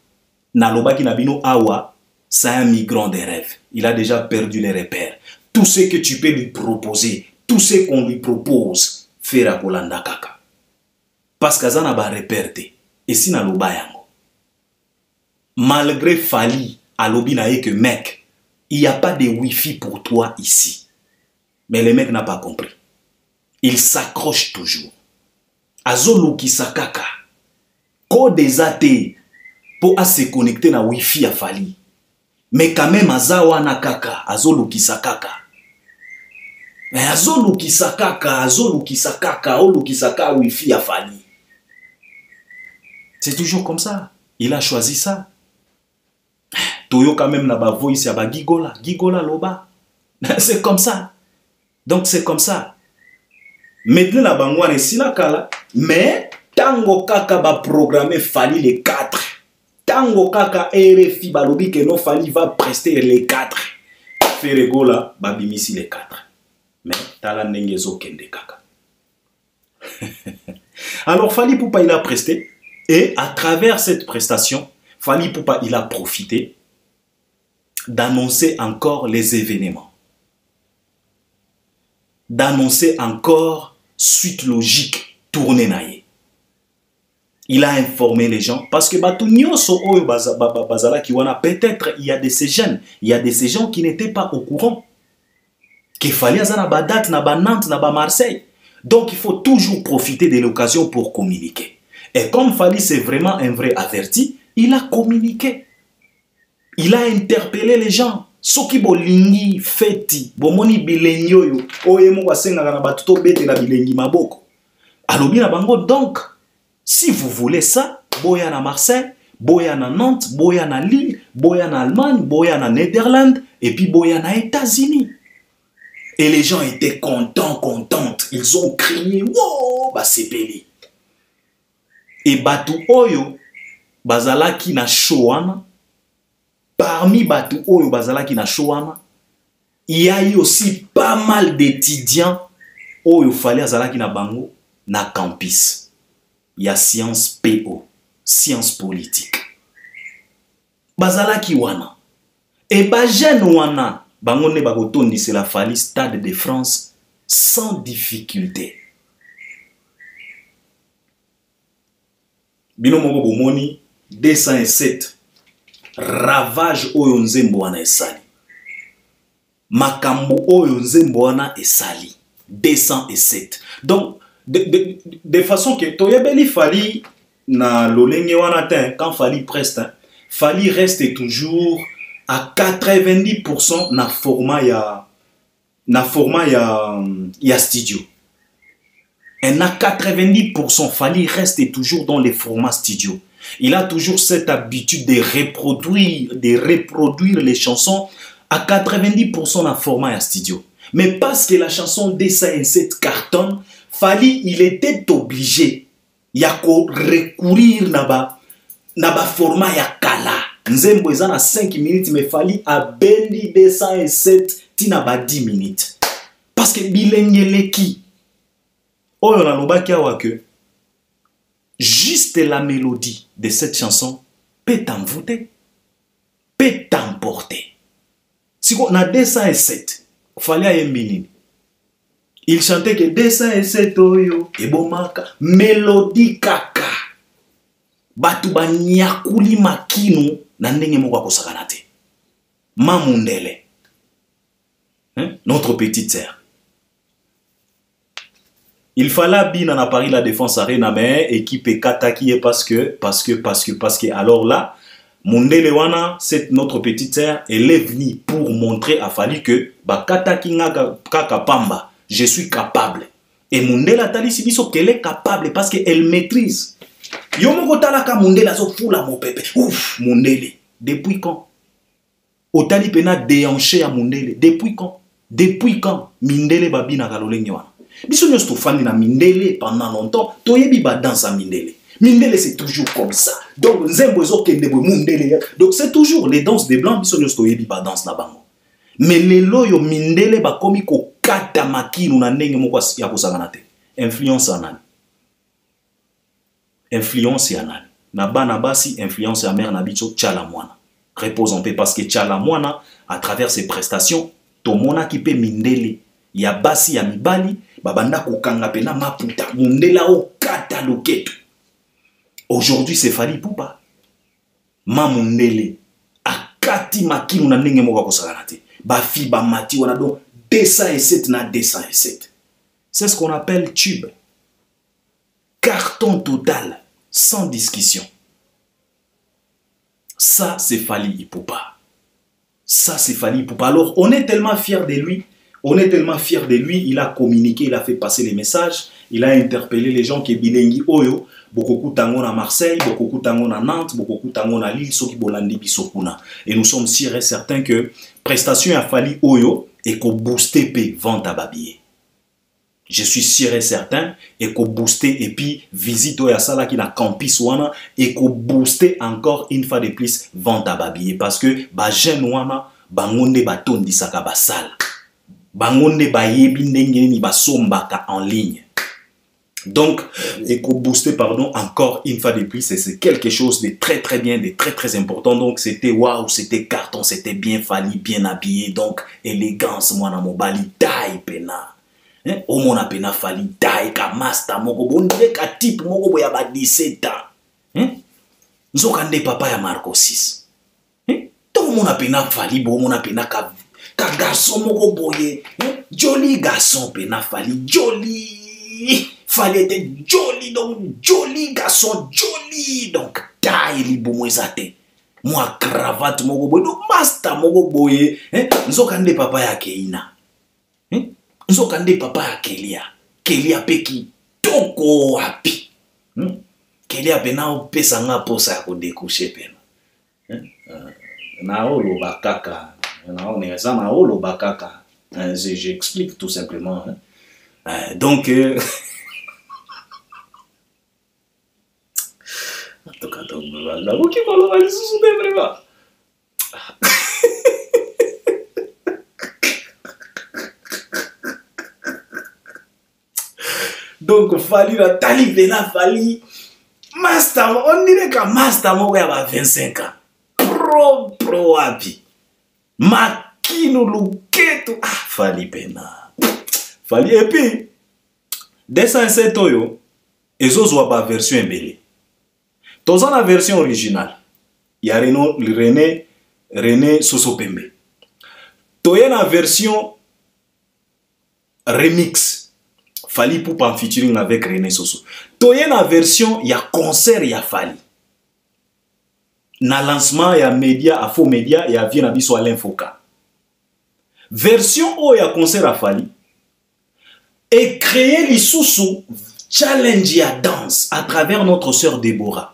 Speaker 1: Naloba ki nabino awa, c'est un migrant des rêves. Il a déjà perdu les repères. Tout ce que tu peux lui proposer, tout ce qu'on lui propose, Fera kolanda kaka. Parce que ça n'a pas repéré. Et si na loba yango. Malgré Fali, à lobi na que mec, il n'y a pas de wifi pour toi ici. Mais le mec n'a pas compris. Il s'accroche toujours. Azolo ki sakaka. Ko des athées pour se connecter na wifi à Fali. Mais quand même azawa na kaka, azolo ki sakaka. Mais azolu kisakaka, olu kisaka wifi a Fali. C'est toujours comme ça. Il a choisi ça. Toyo quand même n'a pas voice ya ba gigola, gigola loba. C'est comme ça. Donc c'est comme ça. Maintenant la bangwane sinakala, mais tango kaka ba programmer Fali les 4. Tango kaka RFI balobi que non Fali va prester les 4. Ferregola babimisi les 4. Mais tala nengezo kende kaka. Alors Fali Poupa il a presté et à travers cette prestation, Fali Poupa il a profité d'annoncer encore les événements. D'annoncer encore suite logique tournée naïe. Il a informé les gens parce que peut-être il y a de ces jeunes, il y a de ces gens qui n'étaient pas au courant. Qu'il fallait à ba date, na ba Nantes, na ba Marseille. Donc il faut toujours profiter de l'occasion pour communiquer. Et comme Fali c'est vraiment un vrai averti, il a communiqué. Il a interpellé les gens. Soki bolingi feti, bomoni bilengi yo, oyemo wasenga na batuto bete na bilengi maboko. Alobi na bango donc, si vous voulez ça, boya na Marseille, boya na Nantes, boya na Lille, boya na Allemagne, boya na Netherlands, et puis boya na États-Unis. Et les gens étaient contents, contentes. Ils ont crié, wow, bah c'est belé. Et Batu Oyo, bazalaki na Showana, parmi Batu Oyo, bazalaki na Showana, il y a eu aussi pas mal d'étudiants où il fallait azalaki na bango na campus. Il y a sciences PO, sciences politiques. Bazalaki wana. Et ba jeune wana, bango ne bakotondi c'est la fali Stade de France sans difficulté. Bino moko bomoni 207 ravage oyo nzembo wana esali. Makambo oyo nzembo wana esali 207. Donc de façon que toyebeli fali na lolenge wana ten quand fali preste fali reste toujours à 90% na format ya studio. Et na 90% fali reste toujours dans les formats studio. Il a toujours cette habitude de reproduire les chansons à 90% dans format studio. Mais parce que la chanson D107 cartonne, Fali, il était obligé de recourir à ba format ya kala. Nzembo eza na 5 minutes, mais Fali a bendi D107 tina ba 10 minutes. Parce que bilengeleki. Oyo na lobaki awa que juste la mélodie de cette chanson peut t'envoûter, peut t'emporter. Si on a 207, il fallait ayembini. Il chantait que 207 oyo ebomaka mélodie kaka. Batu ba nyakuli makino na ndenge moko akosakana te. Mamundele. Notre petite sœur. Il fallait bien en Paris la défense arena mais équipe Kataki parce que alors là Mundele wana c'est notre petite sœur elle est venue pour montrer à Fali que ba Kataki nga kaka pamba je suis capable et Mundele atali sibiso qu'elle est capable parce qu'elle maîtrise yo moko talaka Mundele azo fula mo pepe ouf Mundele depuis quand otali pena déhanché à Mundele depuis quand Mindele babina kalolenge wana biso nyos to fandi na Mindele pendant longtemps toyebi ba danse à Mindele. Mindele c'est toujours comme ça. Donc nzembo ezo kende bo Mundele. Donc c'est toujours les danses des blancs biso nyos toyebi ba danse na bango. Mais lelo yo Mindele ba komi ko kata makinu na ndenge moko ya kosangana te. Influence anani. Influence anani. Na bana basi influence ya mère na biso Tchala Mwana. Repose en paix parce que Tchala Mwana à travers ses prestations tomona ki pe Mindele ya basi ya mibali babanda kokanga pena maputa Mundela o kata loketo. Aujourd'hui c'est Fali Ipupa ma Mundele akati makinu na ndenge moko kosakana te ba fi ba mati wana donc 207 na 207 c'est ce qu'on appelle tube carton total sans discussion. Ça c'est Fali Ipupa. Ça c'est Fali Ipupa. Alors on est tellement fiers de lui. On est tellement fiers de lui, il a communiqué, il a fait passer les messages, il a interpellé les gens qui bilingues oyo, beaucoup tangon à Marseille, beaucoup tangon à Nantes, beaucoup tangon à Lille, soki bolandi bisokuna. Et nous sommes sûrs et certains que prestation a Fali oyo et qu'on booster pe vente à babier. Je suis sûr et certain et qu'on booster et puis visite oya sala qui na campus wana et qu'on booster encore une fois de plus vente à babier parce que ba jeune wana bangonde baton disaka basal. Bangonde bayebi ndenge ni basombaka en ligne. Donc, éco-booster, pardon, encore une fois de plus, c'est quelque chose de très très bien, de très très important. Donc, c'était waouh, c'était carton, c'était bien Fali, bien habillé. Donc, élégance, moi, na mobali, taille, pena. Au mon pena Fali, taille, ka master, moko, bon, ka type, moko, boya ba 17 ans. Nzokande papa ya Marco 6. Tout le monde pena Fali, bon, mon pena ka garçon moko boye, joli garçon pena Fali, joli. Fali était joli, donc joli garçon, joli. Donc taille li bomo ezate. Moi cravate moko boye, donc master moko boye. Nzokande papa ya Keina. Nzokande papa ya Kelia. Kelia peki toko wapi. Kelia pena opesa nga posa ya kodekouche pena. Na olo bakaka. J'explique tout simplement. Donc, Donc, Fali, la tali vena Fali. Master, on dirait que Master Moko a 25 ans. Pro happy. Makino Luketo. Ah, Fali pena. Fali, et puis, 207 Toyo, et ont pas version embellée. Dans la version originale, il y a René Sosopembe. Toye la version remix. Fali Poupa en featuring avec René Soso. Toye la version, il y a concert, il y a Fali. Na lancement, il y a média, à faux média, il y a Viena Biso à l'infoca. Version où il y a concert à Fali. Et créer les sous challenge à danse à travers notre sœur Déborah.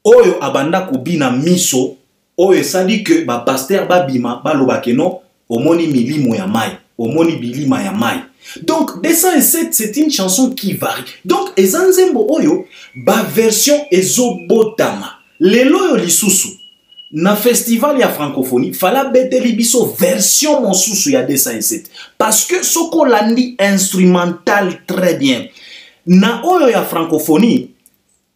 Speaker 1: Oyo abanda kubina miso. Oyo ça dit que ba pasteur ba bima ba lobakeno omoni milimo ya mai, omoni bilima ya mai. Donc 207 c'est une chanson qui varie. Donc ezanzembo oyo ba version ezobotama. Lelo yo lisusu na festival ya francophonie fala beteli biso version monsusu ya 207 parce que soko landi instrumental très bien. Na oyo ya francophonie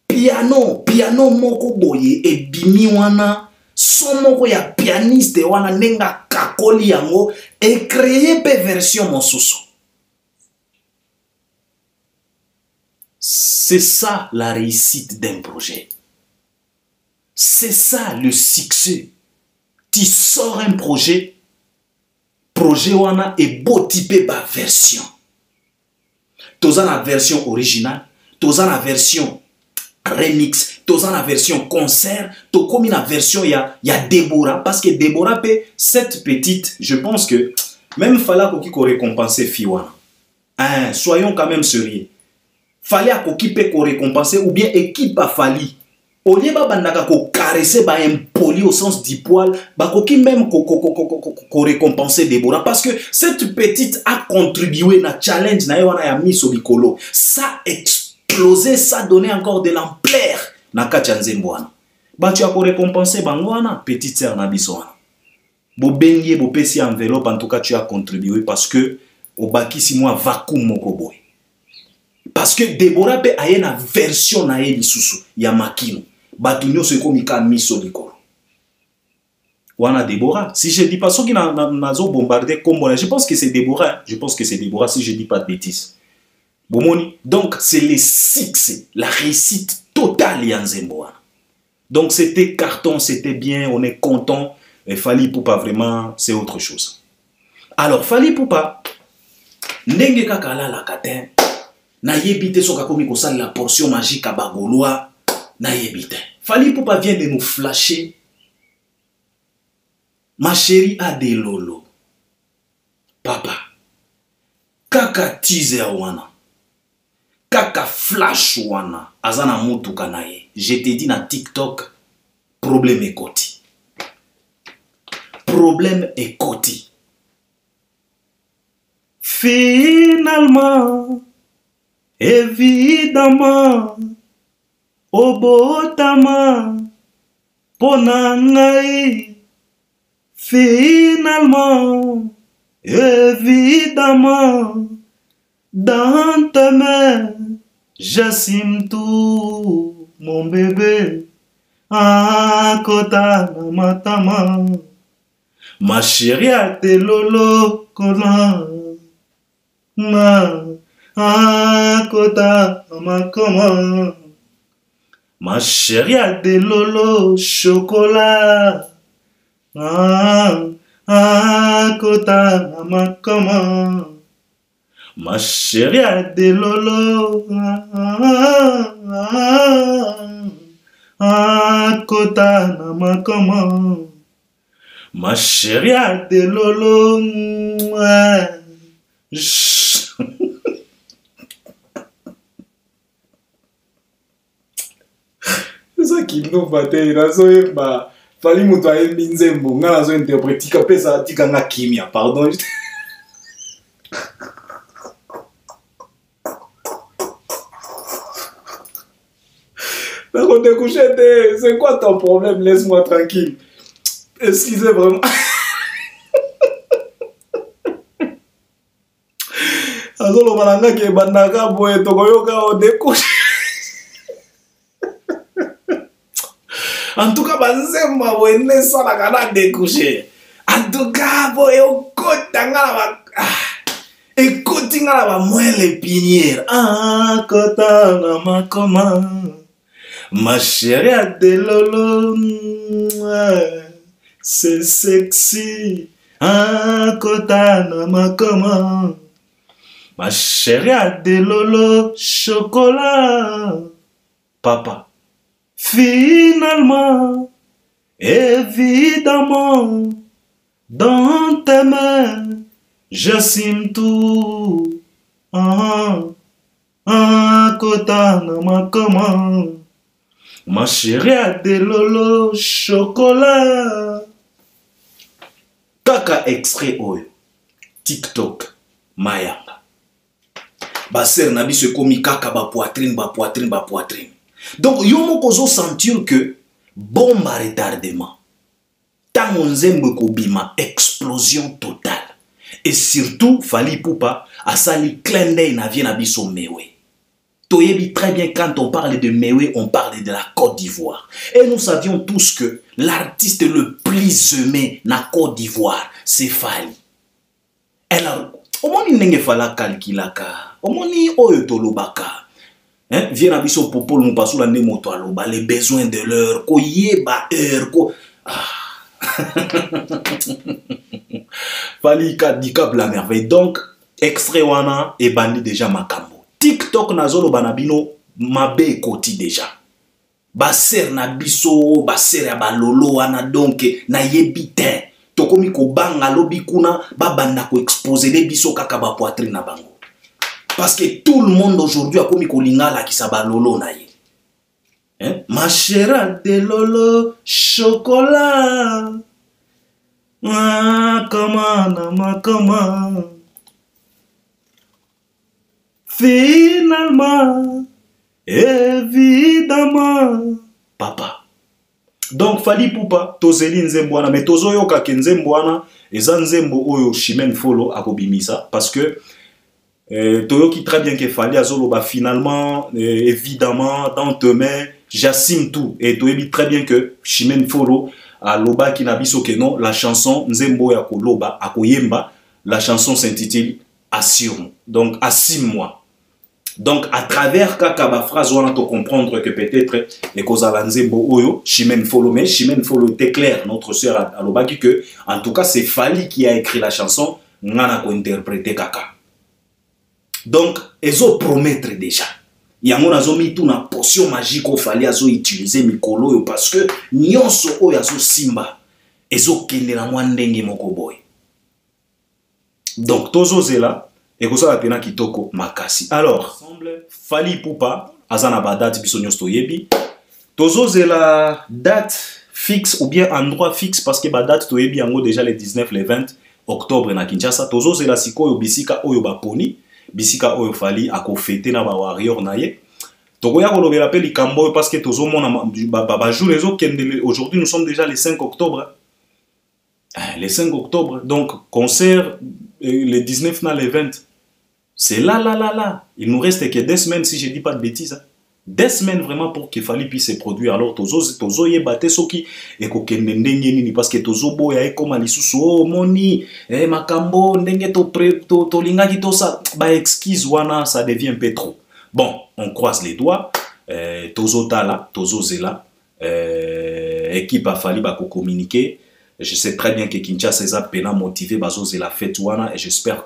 Speaker 1: piano moko boye e bimi wana son moko ya pianiste wana nenga kakoli yango et créer pe version mosusu. C'est ça la réussite d'un projet. C'est ça le succès. Tu sors un projet wana et beau type ba version. Toza la version originale, toza la version remix, toza la version concert, to comme la version ya Déborah parce que Déborah peut cette petite, je pense que même fallait qu'on récompense Fiwana. Hein, soyons quand même sérieux. Fallait qu'on récompense ou bien équipe a Fali. Au lieu de caresser, impoli au sens du poil, même qu'on récompenser Déborah. Parce que cette petite a contribué à challenge, ça a explosé, ça a donné encore de l'ampleur. Tu as récompensé petite sœur Nabiswana. Bobengie, bopesi enveloppe, en tout cas tu as contribué parce que au baki si moi vacuum mokoboy. Parce que Déborah peut avoir une version na ye lisusu ya makino. Batunyo se komika miso likolo. Wana Déborah. Si je dis pas ce qui n'a bombardé comme je pense que c'est Déborah. Je pense que c'est Déborah si je dis pas de bêtises. Bomoni. Donc c'est le succès, la réussite totale ya Nzembo. Donc c'était carton, c'était bien, on est content. Et Fali Poupa vraiment c'est autre chose. Alors Fali Poupa ndenge kaka la katin. Na yebite soka komi kosala la portion magique à Bagoloa. Na yebite. Fali Poupa vient de nous flasher. Ma chérie a des lolo. Papa. Kaka teaser wana. Kaka flash wana. Azana mutu kanaye. Je te dis na TikTok. Problème est koti. Problème est koti. Finalement. Évidemment, obotama, ponangai, finalement, évidemment, dans ta main, j'assume tout, mon bébé, à kota matama, ma chérie a te lolo, kola, kota makoma. Ma chérie a des lolo chocolat. Kota makoma. Ma chérie a des lolo. Kota makoma. Ma chérie a des lolo. C'est ça qui nous battait. Il a zoé bah fallait montrer Nzembo. On a zoé interpréter que ça dit qu'on a kimia. Pardon. Mais on est couché. C'est quoi ton problème? Laisse-moi tranquille. Excusez vraiment. bazolo balanga ke bandaka boye tokoyoka o découche. En tout cas, banzemba boye ne sala kana découcher. En tout cas, boye okotanga ba ekotinga ba moelle pinière. Ah kotanga makoma. Ma chérie a des lolo. C'est sexy. Ah kotanga makoma. Ma chérie a des lolo chocolat. Papa. Finalement, évidemment, dans tes mains, j'assume tout. Ah, ah, kotana ma comment. Ma chérie a des lolo chocolat. Kaka extrait oyo. TikTok, Mayanga. Baser nabi se komi kaka ba poitrine. Donc, yomo kozo sentir que bombe à retardement. Tango nzembe kobima, explosion totale. Et surtout, Fally Ipupa a sali clin d'œil na vie na biso Mewe. Toyebi très bien quand on parle de Mewe, on parle de la Côte d'Ivoire. Et nous savions tous que l'artiste le plus aimé na Côte d'Ivoire, c'est Fally. Alors, omoni nenge fala kalkilaka, omoni oyo tolobaka. Hein? Viens à biso popol mon pasou la moto aloba les besoins de l'heure ko yeba heure ko Fally Dikab la merveille. Donc extrait wana et bandi déjà makambo TikTok nazolo banabino mabe koti déjà baser na biso baser ya balolo wana donc na yebite tokomi ko banga lobi kuna babanda ko exposer les biso kaka ba poitrine na bango. Parce que tout le monde aujourd'hui a commis kolingala qui s'aba lolo na ye. Hein? Ma chérie de lolo chocolat. Ah, comment. Finalement, évidemment, papa. Donc Fally Ipupa tozeli nzembwana mais tozoyoka ke nzembwana eza nzembo oyo Chimène Folo akobimisa parce que Toyoki très bien que Fally azoloba finalement, évidemment, dans tes mains, j'assume tout. Et Toyoki très bien que Chimène Folo a loba qui nabiso que non, la chanson Nzembo ya loba akoyemba, la chanson s'intitule Assure. Donc assume-moi. Donc à travers kakaba phrase on a to comprendre que peut-être les causes à Nzembo oyo Chimène Folo, mais Chimène Folo était clair, notre sœur a loba que en tout cas c'est Fally qui a écrit la chanson, ngana ko interpréter kaka. Donc, ils ont promettre déjà. Il y a mis tout une potion magique au Fally azo utiliser mikolo parce que nyonso o yazo simba ezo kende na mwandenge moko boy. Donc tozo zela et ko ça pena kitoko makasi. Alors, Fally Ipupa azana ba date biso nyonso yebi. Tozo zela date fixe ou bien endroit fixe parce que ba date to yebi yango déjà les 19 les 20 octobre na Kinshasa. Tozo zela sikoyo bisika oyo ba poni. Bisika oyo Fally ako fêter na ba warrior na ye. Tokoya ko lobela pe likambo parce que tozo mona ba jour les autres aujourd'hui nous sommes déjà le 5 octobre. Le 5 octobre donc concert le 19 na le 20. C'est là. Il nous reste que 2 semaines si je dis pas de bêtises. 2 semaines vraiment pour que Fally puisse se produire. Alors tozo ye baté soki e ko kende ndenge nini parce que tozo boya e koma lisusu oh moni makambo ndenge to lingaki to ça ba excuse wana ça devient un peu trop. Bon, on croise les doigts. Tozo tala, tozo zela équipe a Fally ba ko communiquer. Je sais très bien que Kinshasa est pena motivé bazo zela fête wana et j'espère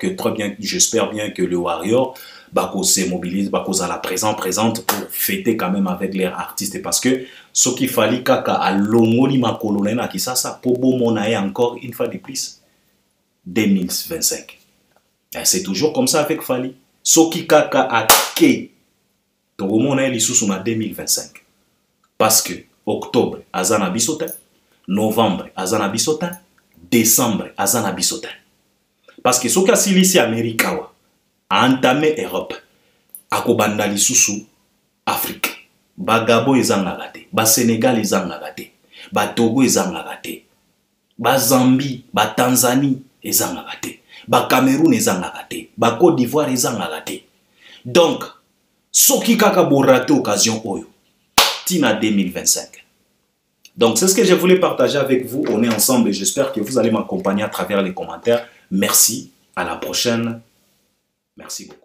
Speaker 1: bien que le Warrior Bako se mobilise, Bako à la présente pour fêter quand même avec les artistes parce que ce qu'il fallait kaka à l'omoni ma colonne à qui ça pour beau monae encore une fois de plus 2025. C'est toujours comme ça avec Fally. Ce qui kaka a ke to monae li sous na 2025 parce que octobre azana bisotin, novembre azana bisotin, décembre azana bisotin parce que ce qui a ici américain a entamé Europe, akobanda lisusu Afrique, ba Gabon ezanga te, ba Sénégal ezanga te, ba Togo ezanga te, ba Zambie, ba Tanzanie ezanga te, ba Cameroun ezangaka te, ba Côte d'Ivoire ezangaka te. Donc soki kaka bo raté occasion oyo tina 2025. Donc c'est ce que je voulais partager avec vous. On est ensemble et j'espère que vous allez m'accompagner à travers les commentaires. Merci, à la prochaine. Merci beaucoup.